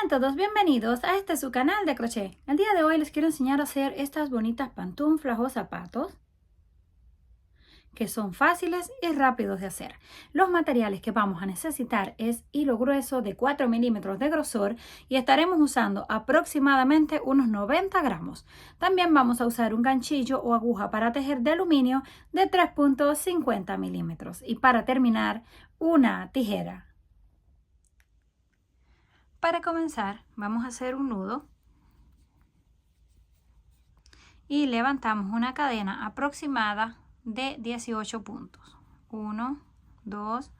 Hola a todos, bienvenidos a este su canal de crochet. El día de hoy les quiero enseñar a hacer estas bonitas pantuflas o zapatos que son fáciles y rápidos de hacer. Los materiales que vamos a necesitar es hilo grueso de 4 milímetros de grosor y estaremos usando aproximadamente unos 90 gramos. También vamos a usar un ganchillo o aguja para tejer de aluminio de 3.50 milímetros y para terminar una tijera. Para comenzar vamos a hacer un nudo y levantamos una cadena aproximada de 18 puntos. 1, 2,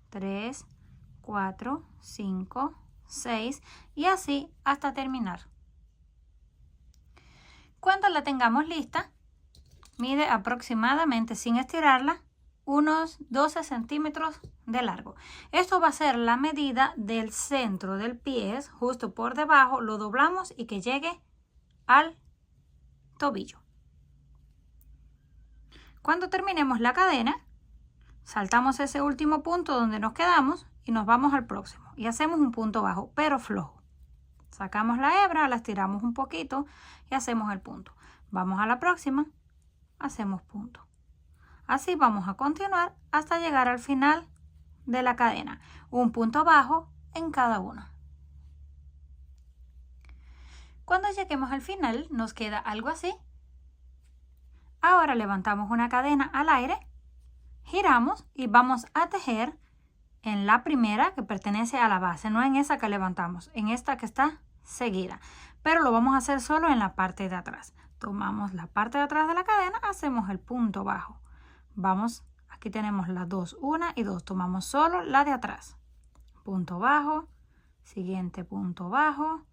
3, 4, 5, 6 y así hasta terminar. Cuando la tengamos lista, mide aproximadamente, sin estirarla, unos 12 centímetros de largo. Esto va a ser la medida del centro del pie, justo por debajo, lo doblamos y que llegue al tobillo. Cuando terminemos la cadena, saltamos ese último punto donde nos quedamos y nos vamos al próximo y hacemos un punto bajo, pero flojo. Sacamos la hebra, la estiramos un poquito y hacemos el punto. Vamos a la próxima, hacemos punto. Así vamos a continuar hasta llegar al final de la cadena. Un punto bajo en cada una. Cuando lleguemos al final nos queda algo así. Ahora levantamos una cadena al aire, giramos y vamos a tejer en la primera que pertenece a la base, no en esa que levantamos, en esta que está seguida. Pero lo vamos a hacer solo en la parte de atrás. Tomamos la parte de atrás de la cadena, hacemos el punto bajo. Vamos, aquí tenemos las dos, una y dos. Tomamos solo la de atrás. Punto bajo, siguiente punto bajo.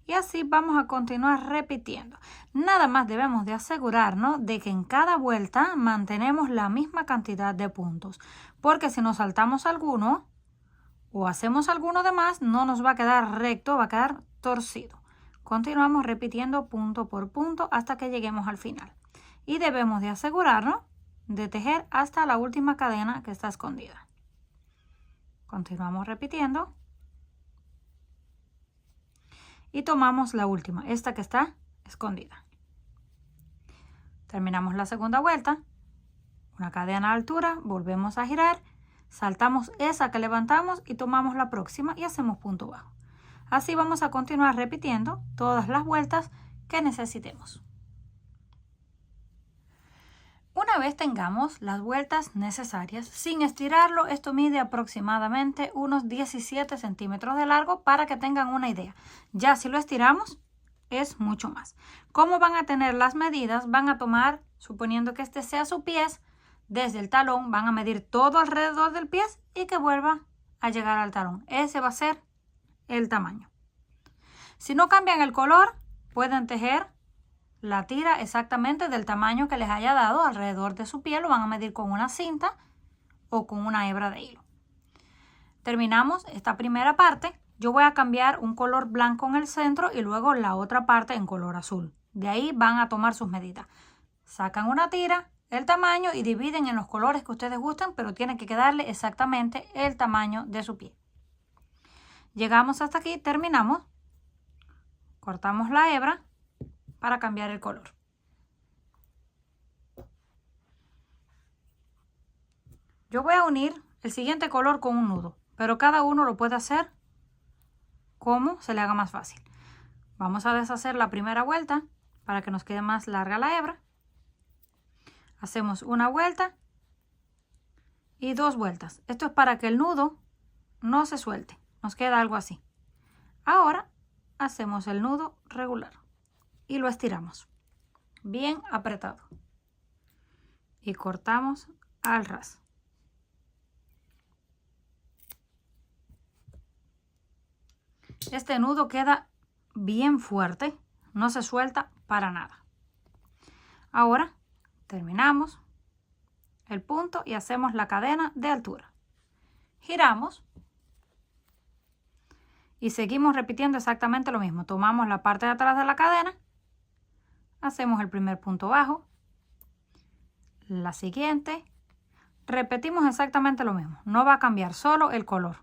Y así vamos a continuar repitiendo. Nada más debemos de asegurarnos de que en cada vuelta mantenemos la misma cantidad de puntos. Porque si nos saltamos alguno o hacemos alguno de más, no nos va a quedar recto, va a quedar torcido. Continuamos repitiendo punto por punto hasta que lleguemos al final. Y debemos de asegurarnos de tejer hasta la última cadena que está escondida. Continuamos repitiendo. Y tomamos la última, esta que está escondida. Terminamos la segunda vuelta, una cadena a altura, volvemos a girar, saltamos esa que levantamos y tomamos la próxima y hacemos punto bajo. Así vamos a continuar repitiendo todas las vueltas que necesitemos. Una vez tengamos las vueltas necesarias, sin estirarlo, esto mide aproximadamente unos 17 centímetros de largo para que tengan una idea. Ya si lo estiramos, es mucho más. ¿Cómo van a tener las medidas? Van a tomar, suponiendo que este sea su pie, desde el talón, van a medir todo alrededor del pie y que vuelva a llegar al talón. Ese va a ser el tamaño. Si no cambian el color, pueden tejer la tira exactamente del tamaño que les haya dado alrededor de su pie. Lo van a medir con una cinta o con una hebra de hilo. Terminamos esta primera parte. Yo voy a cambiar un color blanco en el centro y luego la otra parte en color azul. De ahí van a tomar sus medidas. Sacan una tira, el tamaño y dividen en los colores que ustedes gusten, pero tienen que quedarle exactamente el tamaño de su pie. Llegamos hasta aquí, terminamos. Cortamos la hebra para cambiar el color. Yo voy a unir el siguiente color con un nudo, pero cada uno lo puede hacer como se le haga más fácil. Vamos a deshacer la primera vuelta para que nos quede más larga la hebra. Hacemos una vuelta y dos vueltas. Esto es para que el nudo no se suelte. Nos queda algo así. Ahora hacemos el nudo regular y lo estiramos bien apretado y cortamos al ras. Este nudo queda bien fuerte, no se suelta para nada. Ahora terminamos el punto y hacemos la cadena de altura. Giramos y seguimos repitiendo exactamente lo mismo. Tomamos la parte de atrás de la cadena, hacemos el primer punto bajo, la siguiente, repetimos exactamente lo mismo. No va a cambiar, solo el color.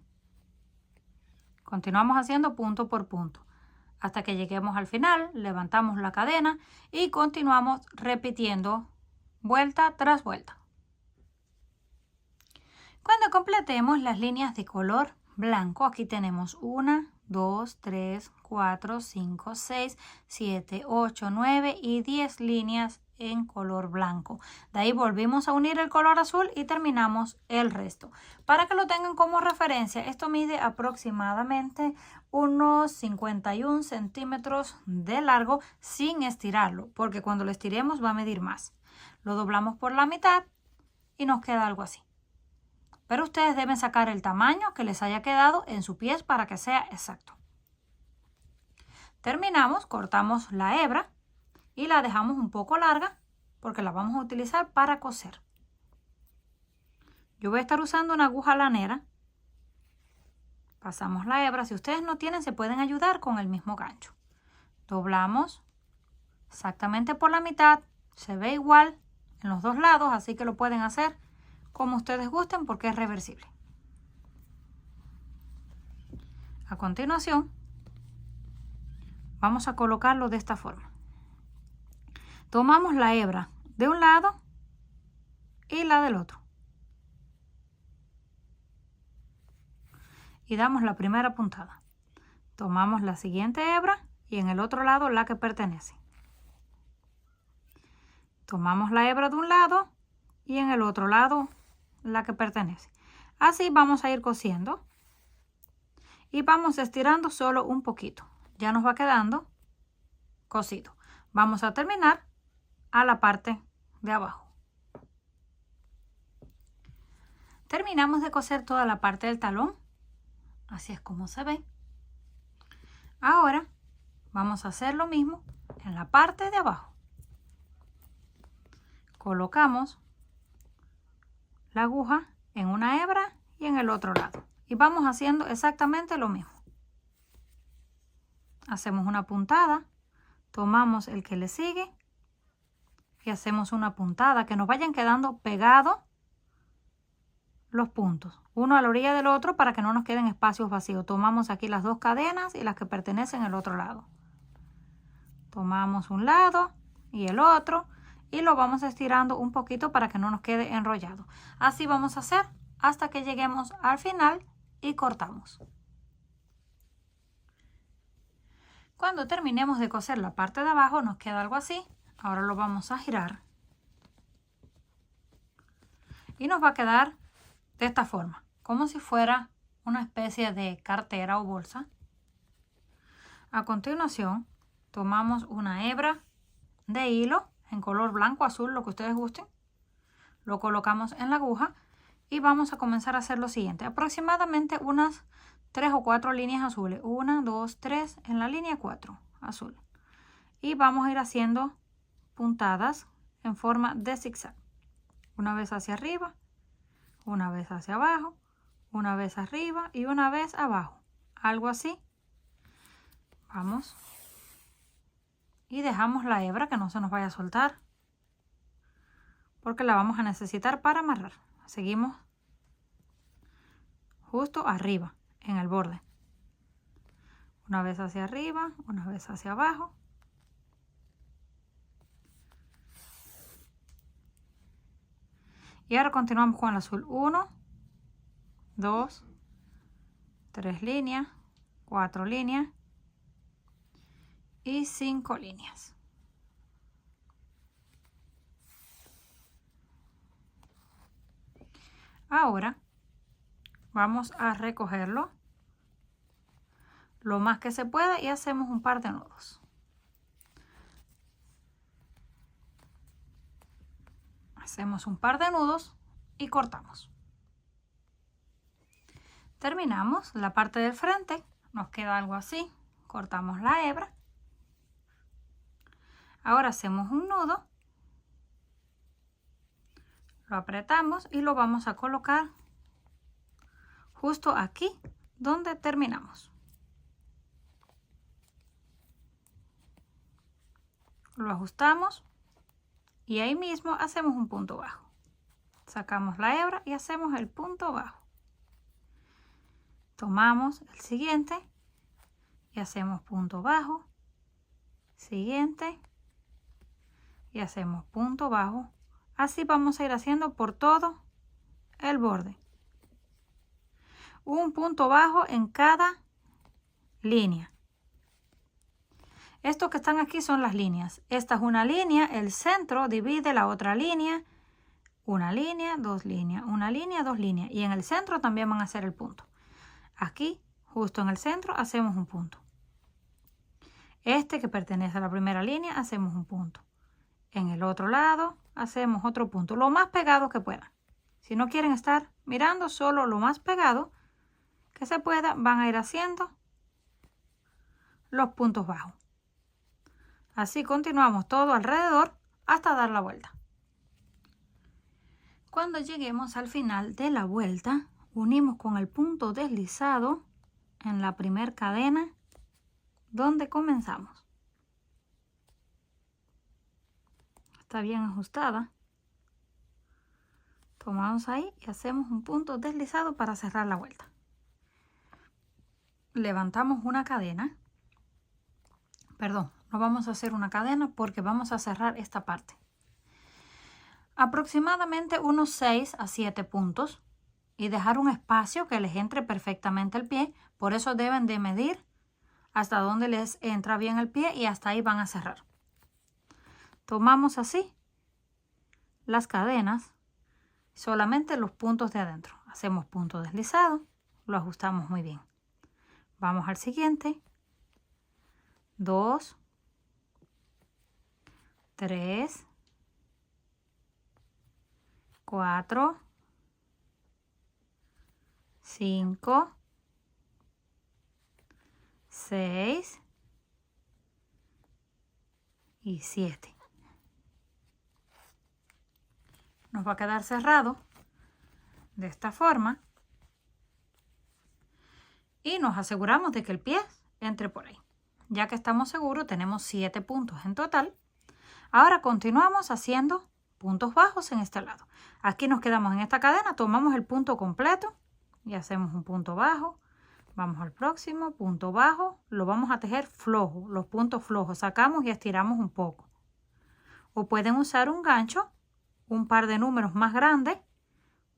Continuamos haciendo punto por punto hasta que lleguemos al final, levantamos la cadena y continuamos repitiendo vuelta tras vuelta. Cuando completemos las líneas de color blanco, aquí tenemos 1, 2, 3, 4, 5, 6, 7, 8, 9 y 10 líneas en color blanco. De ahí volvimos a unir el color azul y terminamos el resto. Para que lo tengan como referencia, esto mide aproximadamente unos 51 centímetros de largo sin estirarlo, porque cuando lo estiremos va a medir más. Lo doblamos por la mitad y nos queda algo así. Pero ustedes deben sacar el tamaño que les haya quedado en su pies para que sea exacto. Terminamos, cortamos la hebra y la dejamos un poco larga porque la vamos a utilizar para coser. Yo voy a estar usando una aguja lanera. Pasamos la hebra. Si ustedes no tienen, se pueden ayudar con el mismo gancho. Doblamos exactamente por la mitad. Se ve igual en los dos lados, así que lo pueden hacer como ustedes gusten porque es reversible. A continuación, vamos a colocarlo de esta forma. Tomamos la hebra de un lado y la del otro. Y damos la primera puntada. Tomamos la siguiente hebra y en el otro lado la que pertenece. Tomamos la hebra de un lado y en el otro lado la que pertenece. Así vamos a ir cosiendo y vamos estirando solo un poquito. Ya nos va quedando cosido. Vamos a terminar a la parte de abajo. Terminamos de coser toda la parte del talón. Así es como se ve. Ahora vamos a hacer lo mismo en la parte de abajo. Colocamos la aguja en una hebra y en el otro lado. Y vamos haciendo exactamente lo mismo. Hacemos una puntada, tomamos el que le sigue y hacemos una puntada, que nos vayan quedando pegados los puntos, uno a la orilla del otro para que no nos queden espacios vacíos. Tomamos aquí las dos cadenas y las que pertenecen al otro lado. Tomamos un lado y el otro y lo vamos estirando un poquito para que no nos quede enrollado. Así vamos a hacer hasta que lleguemos al final y cortamos. Cuando terminemos de coser la parte de abajo nos queda algo así. Ahora lo vamos a girar y nos va a quedar de esta forma, como si fuera una especie de cartera o bolsa. A continuación tomamos una hebra de hilo en color blanco, azul, lo que ustedes gusten. Lo colocamos en la aguja y vamos a comenzar a hacer lo siguiente. Aproximadamente unas 3 o 4 líneas azules. 1, 2, 3 en la línea 4 azul. Y vamos a ir haciendo puntadas en forma de zigzag. Una vez hacia arriba, una vez hacia abajo, una vez arriba y una vez abajo. Algo así. Vamos. Y dejamos la hebra que no se nos vaya a soltar, porque la vamos a necesitar para amarrar. Seguimos justo arriba, en el borde. Una vez hacia arriba, una vez hacia abajo. Y ahora continuamos con el azul. 1, 2, 3 líneas, 4 líneas y 5 líneas. Ahora vamos a recogerlo lo más que se pueda y hacemos un par de nudos. Hacemos un par de nudos y cortamos. Terminamos la parte del frente, nos queda algo así. Cortamos la hebra. Ahora hacemos un nudo, lo apretamos y lo vamos a colocar justo aquí donde terminamos. Lo ajustamos y ahí mismo hacemos un punto bajo. Sacamos la hebra y hacemos el punto bajo. Tomamos el siguiente y hacemos punto bajo, siguiente y hacemos punto bajo. Así vamos a ir haciendo por todo el borde. Un punto bajo en cada línea. Estos que están aquí son las líneas. Esta es una línea, el centro divide la otra línea. Una línea, dos líneas, una línea, dos líneas. Y en el centro también van a hacer el punto. Aquí, justo en el centro, hacemos un punto. Este que pertenece a la primera línea, hacemos un punto. En el otro lado, hacemos otro punto. Lo más pegado que puedan. Si no quieren estar mirando, solo lo más pegado que se pueda, van a ir haciendo los puntos bajos. Así continuamos todo alrededor hasta dar la vuelta. Cuando lleguemos al final de la vuelta, unimos con el punto deslizado en la primera cadena donde comenzamos. Está bien ajustada. Tomamos ahí y hacemos un punto deslizado para cerrar la vuelta. Levantamos una cadena. Perdón, no vamos a hacer una cadena porque vamos a cerrar esta parte. Aproximadamente unos 6 a 7 puntos y dejar un espacio que les entre perfectamente el pie. Por eso deben de medir hasta donde les entra bien el pie y hasta ahí van a cerrar. Tomamos así las cadenas, solamente los puntos de adentro. Hacemos punto deslizado, lo ajustamos muy bien. Vamos al siguiente. 2, 3, 4, 5, 6 y 7. Nos va a quedar cerrado de esta forma y nos aseguramos de que el pie entre por ahí. Ya que estamos seguros, tenemos 7 puntos en total. Ahora continuamos haciendo puntos bajos en este lado. Aquí nos quedamos en esta cadena, tomamos el punto completo y hacemos un punto bajo. Vamos al próximo, punto bajo. Lo vamos a tejer flojo, los puntos flojos. Sacamos y estiramos un poco. O pueden usar un gancho, un par de números más grandes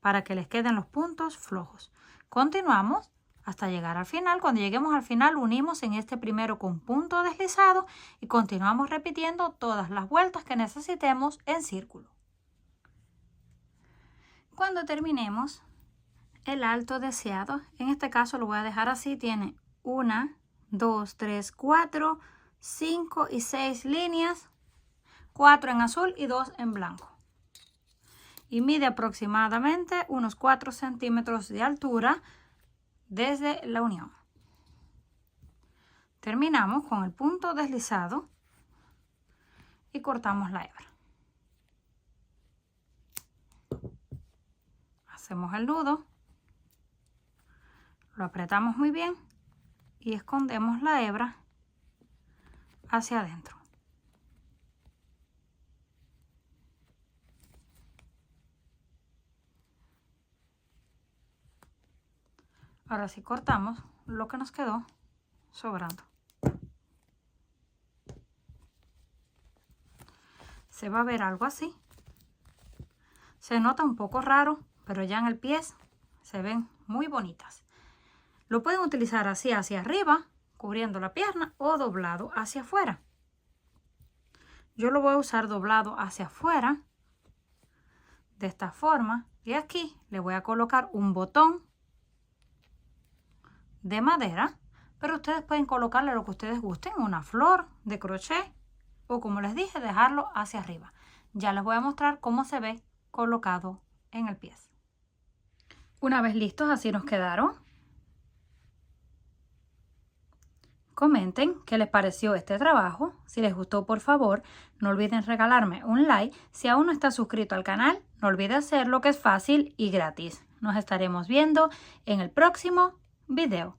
para que les queden los puntos flojos. Continuamos hasta llegar al final. Cuando lleguemos al final, unimos en este primero con punto deslizado y continuamos repitiendo todas las vueltas que necesitemos en círculo. Cuando terminemos el alto deseado, en este caso lo voy a dejar así, tiene 1, 2, 3, 4, 5 y 6 líneas, 4 en azul y 2 en blanco. Y mide aproximadamente unos 4 centímetros de altura desde la unión. Terminamos con el punto deslizado y cortamos la hebra. Hacemos el nudo, lo apretamos muy bien y escondemos la hebra hacia adentro. Ahora sí cortamos lo que nos quedó sobrando. Se va a ver algo así. Se nota un poco raro, pero ya en el pie se ven muy bonitas. Lo pueden utilizar así hacia arriba, cubriendo la pierna, o doblado hacia afuera. Yo lo voy a usar doblado hacia afuera, de esta forma. Y aquí le voy a colocar un botón de madera, pero ustedes pueden colocarle lo que ustedes gusten, una flor de crochet o, como les dije, dejarlo hacia arriba. Ya les voy a mostrar cómo se ve colocado en el pie. Una vez listos, así nos quedaron. Comenten qué les pareció este trabajo. Si les gustó, por favor, no olviden regalarme un like. Si aún no está suscrito al canal, no olvide hacerlo, que es fácil y gratis. Nos estaremos viendo en el próximo video.